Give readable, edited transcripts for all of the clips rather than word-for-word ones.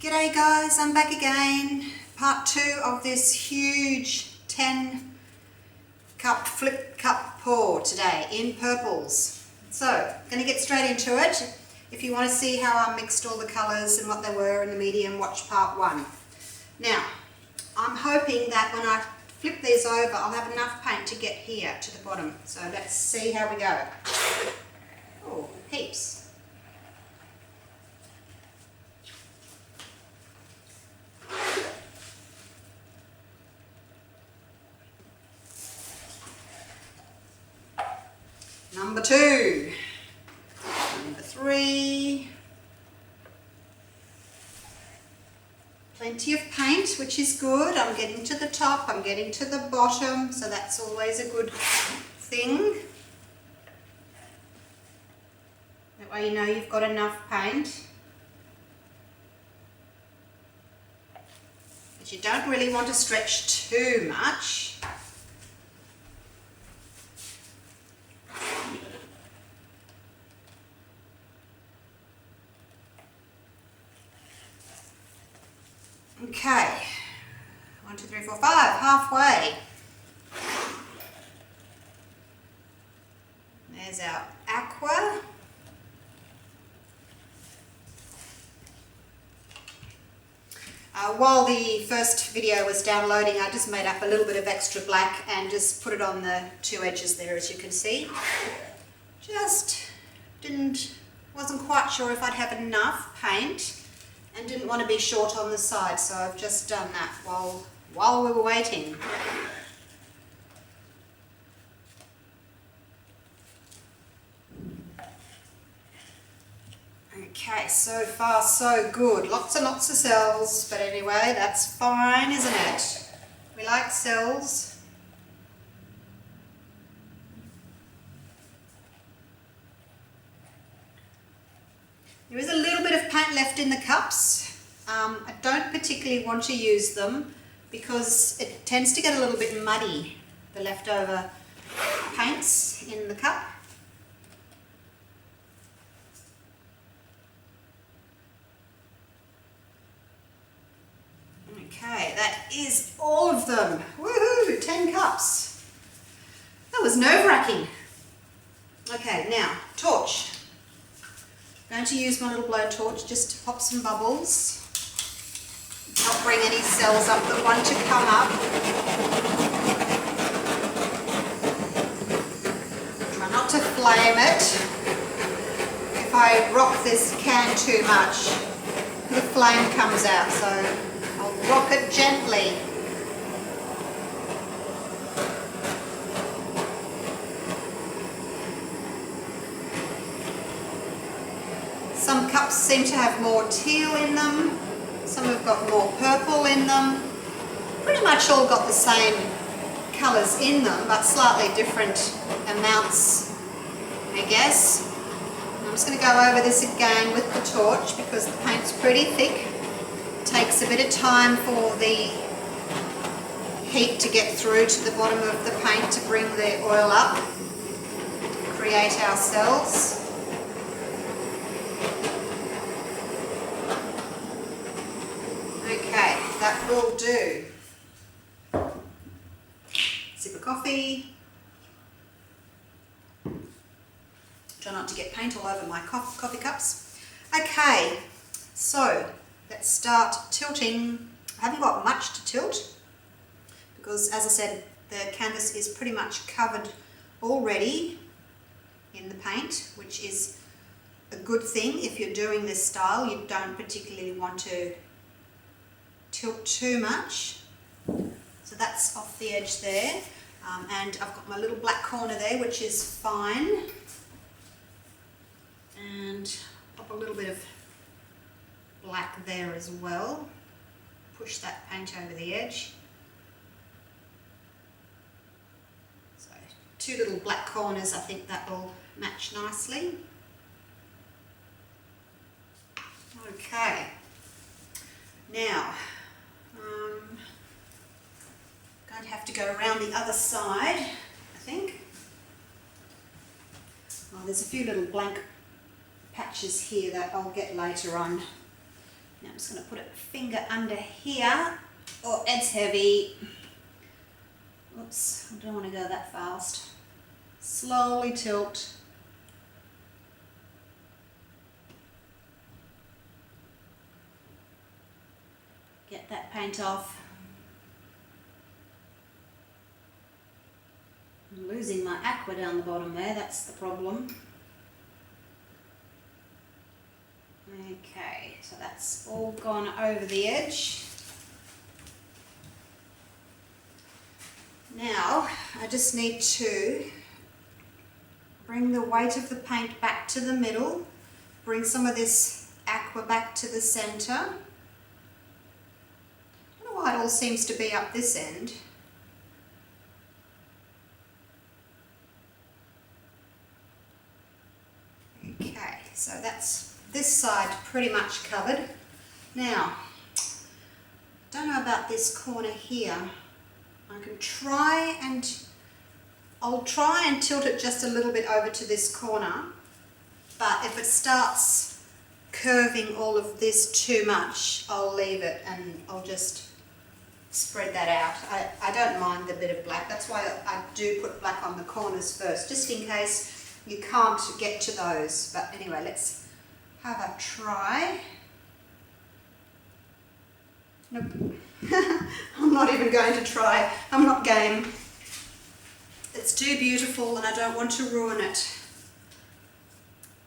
G'day guys, I'm back again. Part 2 of this huge 10 cup flip cup pour today in purples. So, going to get straight into it. If you want to see how I mixed all the colours and what they were in the medium, watch part 1. Now, I'm hoping that when I flip these over, I'll have enough paint to get here to the bottom. So let's see how we go. Oh, heaps. Number 2, number 3, plenty of paint, which is good. I'm getting to the top, I'm getting to the bottom, so that's always a good thing. That way you know you've got enough paint. But you don't really want to stretch too much. Okay, 1, 2, 3, 4, 5, halfway. There's our aqua. While the first video was downloading, I just made up a little bit of extra black and just put it on the 2 edges there, as you can see. Just wasn't quite sure if I'd have enough paint. And didn't want to be short on the side, so I've just done that while we were waiting. Okay, so far so good. Lots and lots of cells, but anyway, that's fine, isn't it? We like cells. There is a little bit of paint left in the cups. I don't particularly want to use them because it tends to get a little bit muddy, the leftover paints in the cup. Okay, that is all of them. Woohoo! 10 cups. That was nerve-wracking. Okay, now, torch. I'm going to use my little blowtorch just to pop some bubbles. Not bring any cells up that want to come up. Try not to flame it. If I rock this can too much, the flame comes out, so I'll rock it gently. Some cups seem to have more teal in them, some have got more purple in them. Pretty much all got the same colours in them, but slightly different amounts, I guess. I'm just going to go over this again with the torch because the paint's pretty thick. It takes a bit of time for the heat to get through to the bottom of the paint to bring the oil up, create our cells. That will do. Sip of coffee. Try not to get paint all over my coffee cups. Okay, so let's start tilting. I haven't got much to tilt because, as I said, the canvas is pretty much covered already in the paint, which is a good thing. If you're doing this style, you don't particularly want to tilt too much. So that's off the edge there, and I've got my little black corner there, which is fine, and pop a little bit of black there as well. Push that paint over the edge. So 2 little black corners, I think that will match nicely. Okay, now going to have to go around the other side, I think. Well, there's a few little blank patches here that I'll get later on. Now I'm just going to put a finger under here. Oh, it's heavy. Oops, I don't want to go that fast. Slowly tilt. Get that paint off. I'm losing my aqua down the bottom there, that's the problem. Okay, so that's all gone over the edge. Now, I just need to bring the weight of the paint back to the middle, bring some of this aqua back to the centre. I don't know why it all seems to be up this end. Okay, so that's this side pretty much covered. Now, don't know about this corner here. I can try and I'll try and tilt it just a little bit over to this corner, but if it starts curving all of this too much, I'll leave it and I'll just spread that out. I don't mind the bit of black, that's why I do put black on the corners first, just in case you can't get to those. But anyway, let's have a try. Nope. I'm not even going to try. I'm not game. It's too beautiful and I don't want to ruin it.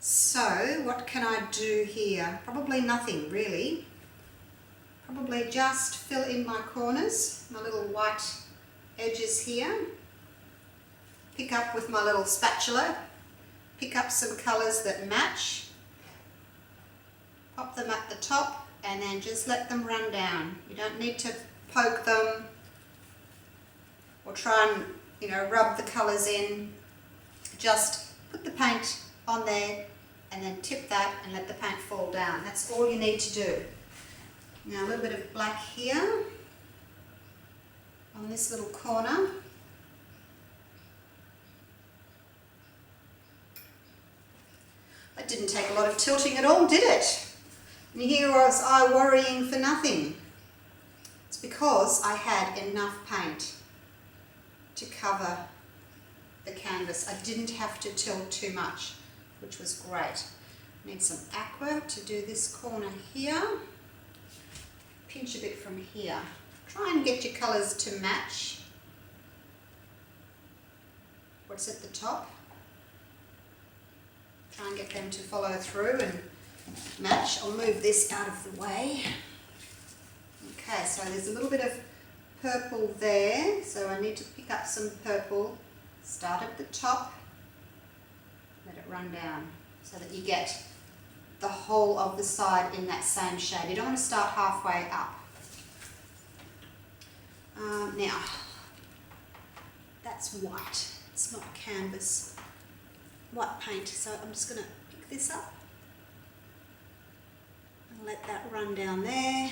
So what can I do here? Probably nothing really. Probably just fill in my corners, my little white edges here. Pick up with my little spatula. Pick up some colours that match. Pop them at the top and then just let them run down. You don't need to poke them or try and, you know, rub the colours in. Just put the paint on there and then tip that and let the paint fall down. That's all you need to do. Now a little bit of black here on this little corner. That didn't take a lot of tilting at all, did it? And here was I worrying for nothing. It's because I had enough paint to cover the canvas. I didn't have to tilt too much, which was great. Need some aqua to do this corner here. Pinch a bit from here. Try and get your colours to match what's at the top. Try and get them to follow through and match. I'll move this out of the way. Okay, so there's a little bit of purple there, so I need to pick up some purple. Start at the top, let it run down so that you get the whole of the side in that same shade. You don't want to start halfway up. Now, that's white, it's not canvas, white paint, so I'm just going to pick this up and let that run down there.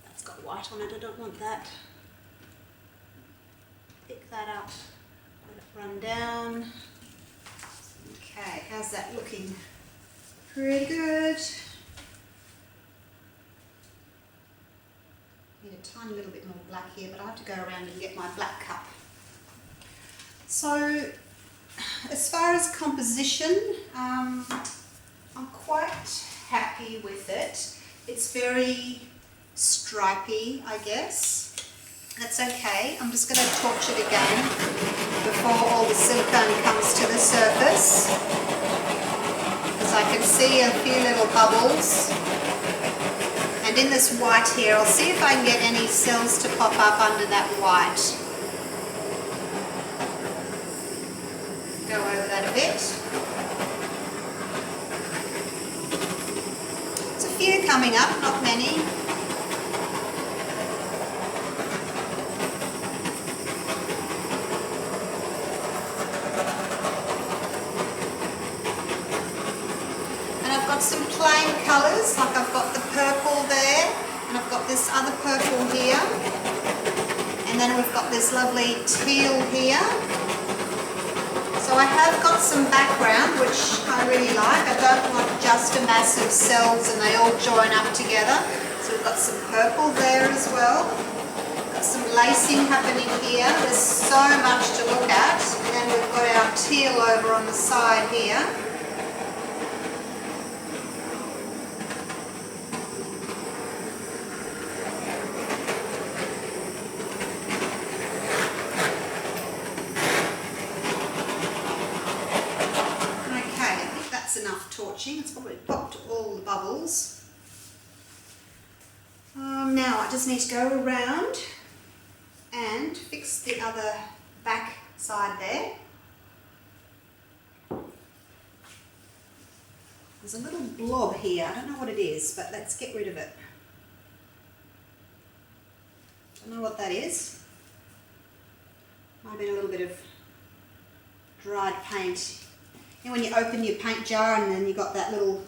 That's got white on it, I don't want that. Pick that up, let it run down. Okay, how's that looking? Pretty good. Need a tiny little bit more black here, but I have to go around and get my black cup. So, as far as composition, I'm quite happy with it. It's very stripy, I guess. That's okay. I'm just going to torch it again before all the silicone comes to the surface. As I can see a few little bubbles. And in this white here, I'll see if I can get any cells to pop up under that white. Go over that a bit. There's a few coming up, not many. Some plain colours, like I've got the purple there, and I've got this other purple here, and then we've got this lovely teal here. So So I have got some background, which I really like. I don't want just a mass of cells and they all join up together. So we've got some purple there as well. Got some lacing happening here. There's so much to look at. And then we've got our teal over on the side here. Enough torching. It's probably popped all the bubbles. Now I just need to go around and fix the other back side there. There's a little blob here. I don't know what it is, but let's get rid of it. Don't know what that is. Might have been a little bit of dried paint. You know, when you open your paint jar and then you got that little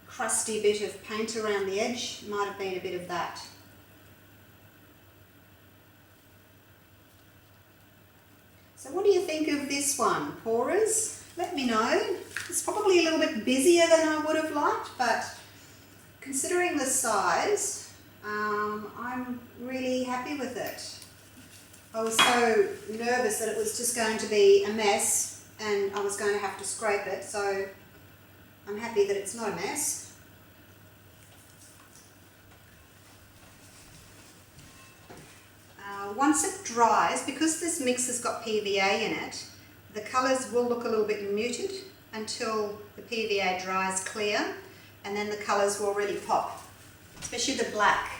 crusty bit of paint around the edge, it might have been a bit of that. So what do you think of this one, pourers? Let me know. It's probably a little bit busier than I would have liked, but considering the size, I'm really happy with it. I was so nervous that it was just going to be a mess and I was going to have to scrape it, so I'm happy that it's not a mess. Once it dries, because this mix has got PVA in it, the colours will look a little bit muted until the PVA dries clear, and then the colours will really pop, especially the black.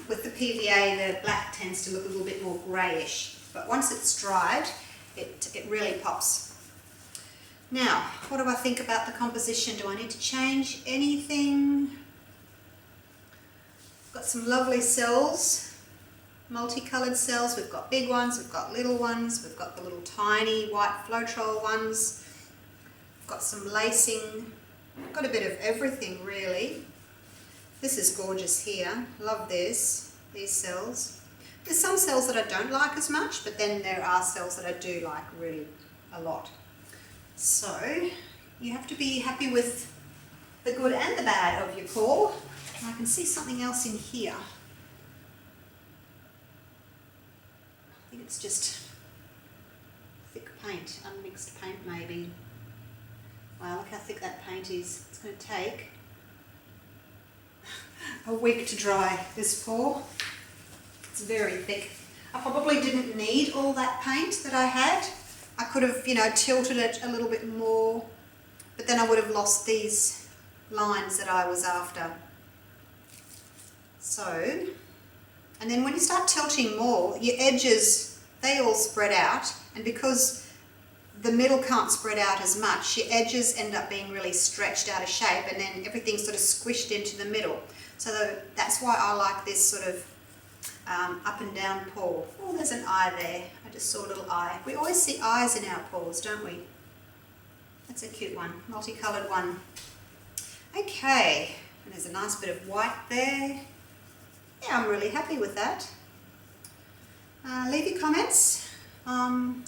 With the PVA, the black tends to look a little bit more greyish, but once it's dried, it really pops. Now, what do I think about the composition? Do I need to change anything? Got some lovely cells, multicoloured cells. We've got big ones, we've got little ones, we've got the little tiny white floetrol ones. We've got some lacing, got a bit of everything really. This is gorgeous here, love this, these cells. There's some cells that I don't like as much, but then there are cells that I do like really a lot. So you have to be happy with the good and the bad of your pour. And I can see something else in here. I think it's just thick paint, unmixed paint maybe. Wow, look how thick that paint is. It's going to take a week to dry this pour. It's very thick. I probably didn't need all that paint that I had. I could have, tilted it a little bit more, but then I would have lost these lines that I was after. So, and then when you start tilting more, your edges, they all spread out, and because the middle can't spread out as much, your edges end up being really stretched out of shape, and then everything's sort of squished into the middle. So that's why I like this sort of up and down pour. Oh, there's an eye there. I just saw a little eye. We always see eyes in our pours, don't we? That's a cute one, multicoloured one. Okay, and there's a nice bit of white there. Yeah, I'm really happy with that. Leave your comments and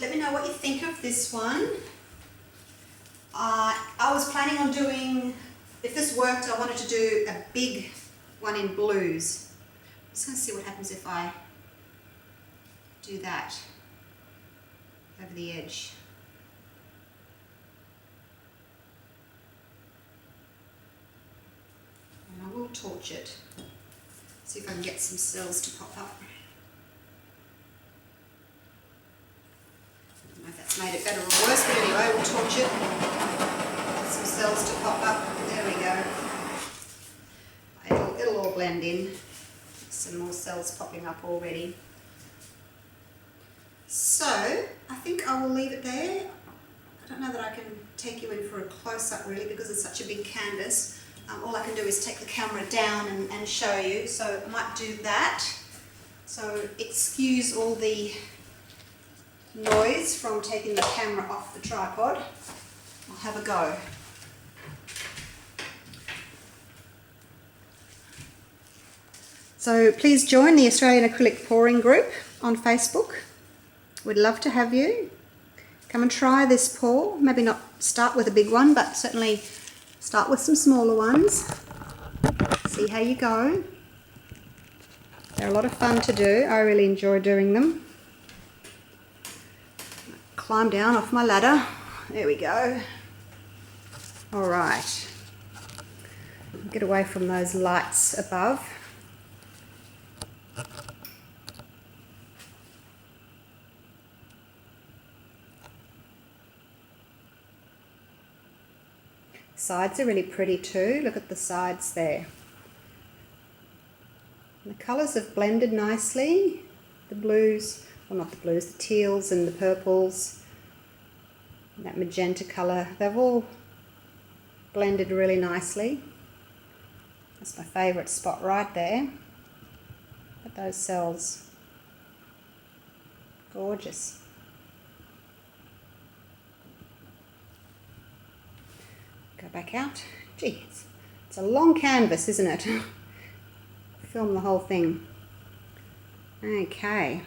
let me know what you think of this one. I was planning on doing, if this worked, I wanted to do a big one in blues. I'm just going to see what happens if I do that over the edge. And I will torch it. See if I can get some cells to pop up. I don't know if that's made it better or worse, but anyway, we'll torch it. Get some cells to pop up. There we go. It'll all blend in. Some more cells popping up already. So, I think I will leave it there. I don't know that I can take you in for a close-up really because it's such a big canvas. All I can do is take the camera down and show you, so I might do that. So excuse all the noise from taking the camera off the tripod. I'll have a go. So please join the Australian Acrylic Pouring Group on Facebook. we'd love to have you. Come and try this pour. Maybe not start with a big one, but certainly start with some smaller ones. See how you go. They're a lot of fun to do. I really enjoy doing them. Climb down off my ladder. There we go. All right. Get away from those lights above. Sides are really pretty too. Look at the sides there. And the colours have blended nicely. The blues, well not the blues, the teals and the purples. And that magenta colour, they've all blended really nicely. That's my favourite spot right there. Look at those cells. Gorgeous. Go back out. Gee, it's a long canvas, isn't it? Film the whole thing. Okay.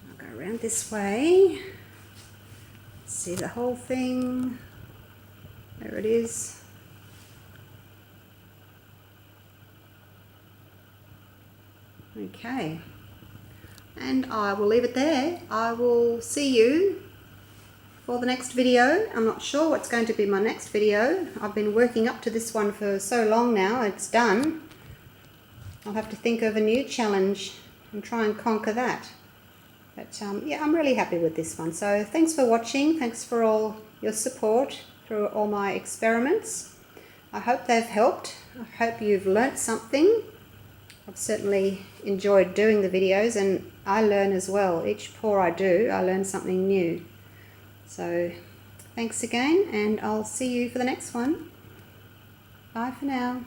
I'll go around this way. See the whole thing. There it is. Okay. And I will leave it there. I will see you for the next video. I'm not sure what's going to be my next video. I've been working up to this one for so long now. It's done. I'll have to think of a new challenge and try and conquer that. But yeah, I'm really happy with this one. So thanks for watching. Thanks for all your support through all my experiments. I hope they've helped. I hope you've learnt something. I've certainly enjoyed doing the videos, and I learn as well. Each pour I do, I learn something new. So thanks again, and I'll see you for the next one. Bye for now.